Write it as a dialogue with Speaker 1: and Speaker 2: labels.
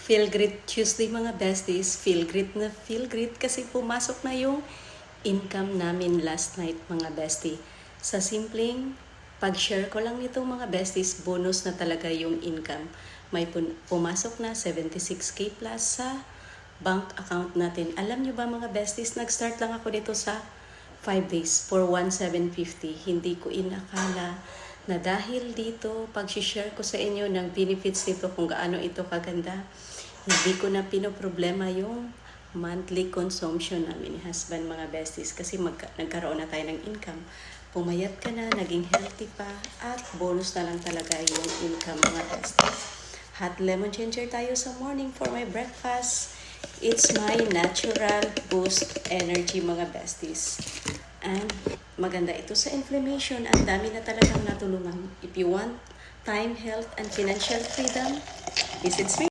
Speaker 1: Feel Great Tuesday mga besties. Feel great kasi pumasok na yung income namin last night mga bestie. Sa simpleng pag-share ko lang nitong mga besties, bonus na talaga yung income. May pumasok na 76k plus sa bank account natin. Alam nyo ba mga besties, nag-start lang ako dito sa 5 days for 1,750. Hindi ko inakala na dahil dito, pag-share ko sa inyo ng benefits nito kung gaano ito kaganda, hindi ko na pinoproblema yung monthly consumption namin ni husband mga besties kasi nagkaroon na tayo ng income. Pumayat ka na, naging healthy pa, at bonus na lang talaga yung income mga besties. Hot lemon ginger tayo sa morning for my breakfast. It's my natural boost energy mga besties. And maganda ito sa inflammation. Ang dami na talagang natulungan. If you want time, health, and financial freedom, visit me.